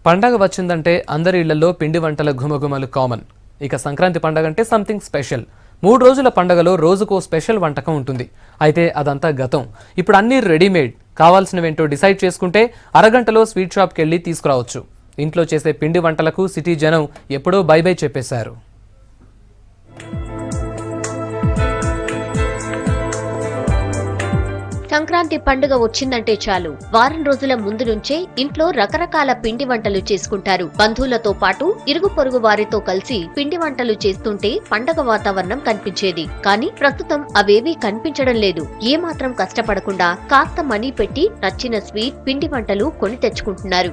పండగ వచ్చిందంటే అందరి ఇళ్లలో పిండి వంటల ఘుమఘుమలు కామన్. ఇక సంక్రాంతి పండగ అంటే సంథింగ్ స్పెషల్. 3 రోజుల పండగలో రోజుకో స్పెషల్ వంటకం ఉంటుంది. అయితే అదంతా గతం. ఇప్పుడు అన్నీ రెడీమేడ్. కావాల్సినవేంటో డిసైడ్ చేసుకుంటే అరగంటలో స్వీట్ షాప్కి వెళ్ళి తీసుకురావచ్చు. ఇంట్లో చేసే పిండి వంటలకు సిటీ జనం ఎప్పుడో బై బై చెప్పేశారు. సంక్రాంతి పండుగ వచ్చిందంటే చాలు వారం రోజుల ముందు నుంచే ఇంట్లో రకరకాల పిండి వంటలు చేసుకుంటారు. బంధువులతో పాటు ఇరుగు పొరుగు వారితో కలిసి పిండి వంటలు చేస్తుంటే పండగ వాతావరణం కనిపించేది. కానీ ప్రస్తుతం అవేవీ కనిపించడం లేదు. ఏమాత్రం కష్టపడకుండా కాస్త మనీ పెట్టి నచ్చిన స్వీట్ పిండి వంటలు కొని తెచ్చుకుంటున్నారు.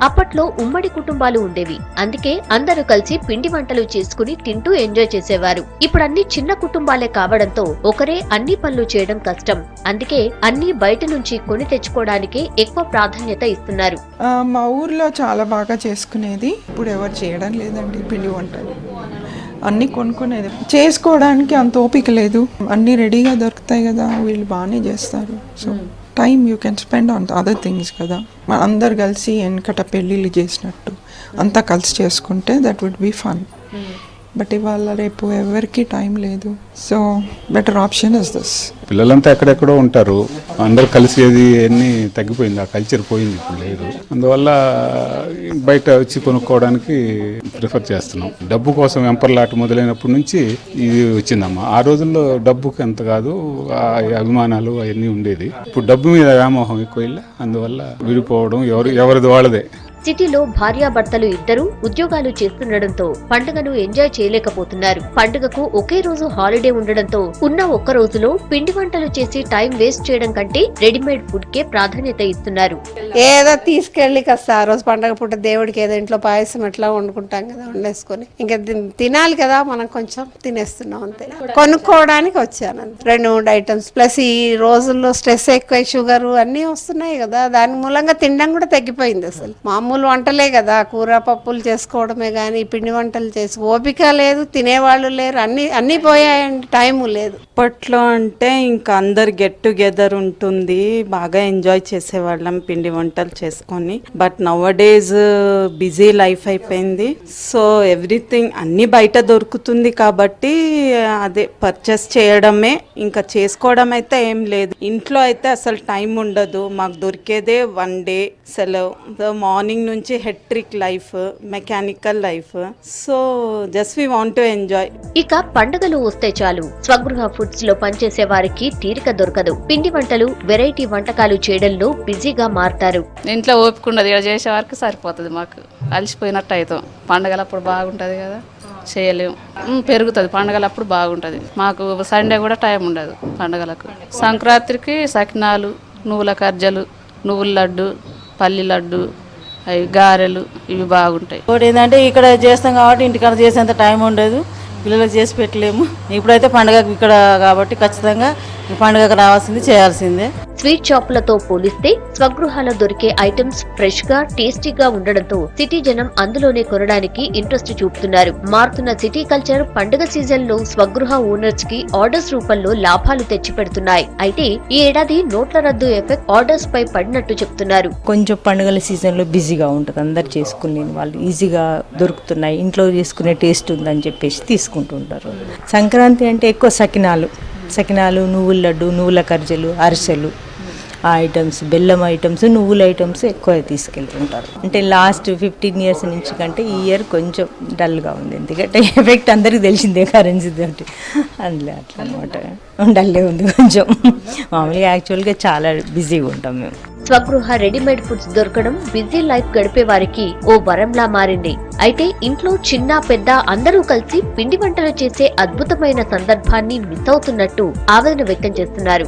అప్పట్లో ఉమ్మడి కుటుంబాలు ఉండేవి. అందుకే అందరూ కలిసి పిండి వంటలు చేసుకుని తింటూ ఎంజాయ్ చేసేవారు. ఇప్పుడు అన్ని చిన్న కుటుంబాలే కావడంతో ఒకరే అన్ని పనులు చేయడం కష్టం. అందుకే అన్ని బయట నుంచి కొని తెచ్చుకోవడానికే ఎక్కువ ప్రాధాన్యత ఇస్తున్నారు. మా ఊర్లో చాలా బాగా చేసుకునేది. ఇప్పుడు ఎవరు చేయడం లేదండి పిండి వంటలు. అన్నీ కొనుక్కునేది. చేసుకోవడానికి అంత ఓపిక లేదు. అన్నీ రెడీగా దొరుకుతాయి కదా, వీళ్ళు బాగానే చేస్తారు. So time you can spend on other things కదా. అందరు కలిసి వెనకట పెళ్ళిళ్ళు చేసినట్టు అంతా కలిసి చేసుకుంటే that would be fun. But ఇవాళ రేపు ఎవరికి టైం లేదు. So better option is this. పిల్లలంతా ఎక్కడెక్కడో ఉంటారు, అందరు కలిసేది అన్నీ తగ్గిపోయింది. ఆ కల్చర్ పోయింది, ఇప్పుడు లేదు. అందువల్ల బయట వచ్చి కొనుక్కోవడానికి ప్రిఫర్ చేస్తున్నాం. డబ్బు కోసం వెంపర్లాట మొదలైనప్పటి నుంచి ఇది వచ్చిందమ్మా. ఆ రోజుల్లో డబ్బుకి ఎంత కాదు, అభిమానాలు అవన్నీ ఉండేది. ఇప్పుడు డబ్బు మీద వ్యామోహం ఎక్కువ, అందువల్ల విడిపోవడం ఎవరిది వాళ్ళదే. సిటీలో భార్యాభర్తలు ఇద్దరూ ఉద్యోగాలు చేస్తుండటంతో పండుగను ఎంజాయ్ చేయలేకపోతున్నారు. పండుగకు ఒకే రోజు హాలిడే ఉండడంతో ఉన్న ఒక్క రోజులో పిండి వంటలు చేసి టైం వేస్ట్ చేయడం కంటే రెడీమేడ్ ఫుడ్ కే ప్రాధాన్యత ఇస్తున్నారు. ఏదో తీసుకెళ్లి కాస్త ఆ రోజు పండుగ పూట దేవుడికి ఏదో ఇంట్లో పాయసం ఎట్లా వండుకుంటాం కదా, వండేసుకొని ఇంకా తినాలి కదా, మనం కొంచెం తినేస్తున్నాం అంతే. కొనుక్కోవడానికి వచ్చాను 2-3 ఐటమ్స్. ప్లస్ ఈ రోజుల్లో స్ట్రెస్ ఎక్కువ, షుగర్ అన్నీ వస్తున్నాయి కదా, దాని మూలంగా తినడం కూడా తగ్గిపోయింది. అసలు మామూలు వంటలే కదా, కూర పప్పులు చేసుకోవడమే కానీ పిండి వంటలు చేసి ఓపిక లేదు, తినేవాళ్ళు లేరు, అన్ని పోయాయండి, టైము లేదు. అప్పట్లో అంటే ఇంకా అందరు గెట్ టుగెదర్ ఉంటుంది, బాగా ఎంజాయ్ చేసేవాళ్ళం పిండి వంటలు చేసుకొని. But now days busy life అయిపోయింది. సో ఎవ్రీథింగ్ అన్ని బయట దొరుకుతుంది కాబట్టి అదే పర్చేస్ చేయడమే, ఇంకా చేసుకోవడం అయితే ఏం లేదు. ఇంట్లో అయితే అసలు టైం ఉండదు. మాకు దొరికేదే 1 డే సెలవు. మార్నింగ్ నుంచి hectic life, mechanical life. So just we want to enjoy. ఇక పండుగలు వస్తే చాలు స్వగృహ ఫుడ్స్ లో పనిచేసే వారికి తీరిక దొరకదు. పిండి వంటలు, వెరైటీ వంటకాలు చేయడంలో బిజీగా మారుతారు. ఇంట్లో ఓపికండదు, ఇక్కడ చేసే వారికి సరిపోతుంది. మాకు అలసిపోయినట్టు అవుతాం. పండుగలప్పుడు బాగుంటది కదా, చేయలేము. పెరుగుతుంది పండుగలప్పుడు బాగుంటది. మాకు సండే కూడా టైం ఉండదు పండుగలకు. సంక్రాంతికి సకినాలు, నువ్వుల కర్జలు, నువ్వుల లడ్డు, పల్లి లడ్డు, అవి గారెలు, ఇవి బాగుంటాయి. ఇంకోటి ఏంటంటే ఇక్కడ చేస్తాం కాబట్టి ఇంటికాడ చేసేంత టైం ఉండదు, పిల్లలకు చేసి పెట్టలేము. ఇప్పుడైతే పండుగ ఇక్కడ కాబట్టి ఖచ్చితంగా ఈ పండుగకు రావాల్సింది, చేయాల్సిందే. స్వీట్ షాపులతో పోలిస్తే స్వగృహాల దొరికే ఐటమ్స్ ఫ్రెష్ గా, టేస్టీగా ఉండడంతో సిటీ జనం అందులోనే కొనడానికి ఇంట్రెస్ట్ చూపుతున్నారు. మారుతున్న సిటీ కల్చర్ పండుగ సీజన్ లో స్వగృహ ఓనర్స్ కి ఆర్డర్స్ రూపంలో లాభాలు తెచ్చిపెడుతున్నాయి. అయితే ఈ ఏడాది నోట్ల రద్దు ఎఫెక్ట్ ఆర్డర్స్ పై పడినట్టు చెప్తున్నారు. కొంచెం పండుగల సీజన్ లో బిజీగా ఉంటుంది, అందరు చేసుకునే వాళ్ళు ఈజీగా దొరుకుతున్నాయి, ఇంట్లో చేసుకునే టేస్ట్ ఉందని చెప్పేసి తీసుకుంటుంటారు. సంక్రాంతి అంటే ఎక్కువ సకినాలు, నువ్వుల లడ్డు, నువ్వుల కర్జలు, అరిసెలు, ఆ ఐటమ్స్, బెల్లం ఐటమ్స్, నువ్వుల ఐటమ్స్ ఎక్కువ తీసుకెళ్తుంటారు. అంటే లాస్ట్ 15 years నుంచి కంటే ఈ ఇయర్ కొంచెం డల్గా ఉంది. ఎందుకంటే ఎఫెక్ట్ అందరికి తెలిసిందే కరెన్సీ తోటి, అందులో అట్లా అనమాట డల్లే ఉంది కొంచెం. మామూలుగా యాక్చువల్గా చాలా బిజీగా ఉంటాం మేము. స్వగృహ రెడీమేడ్ ఫుడ్స్ దొరకడం బిజీ లైఫ్ గడిపే వారికి ఓ వరంలా మారింది. అయితే ఇంట్లో చిన్న పెద్ద అందరూ కలిసి పిండి వంటలు చేసే అద్భుతమైన సందర్భాన్ని మిస్ అవుతున్నట్టు ఆవేదన వ్యక్తం చేస్తున్నారు.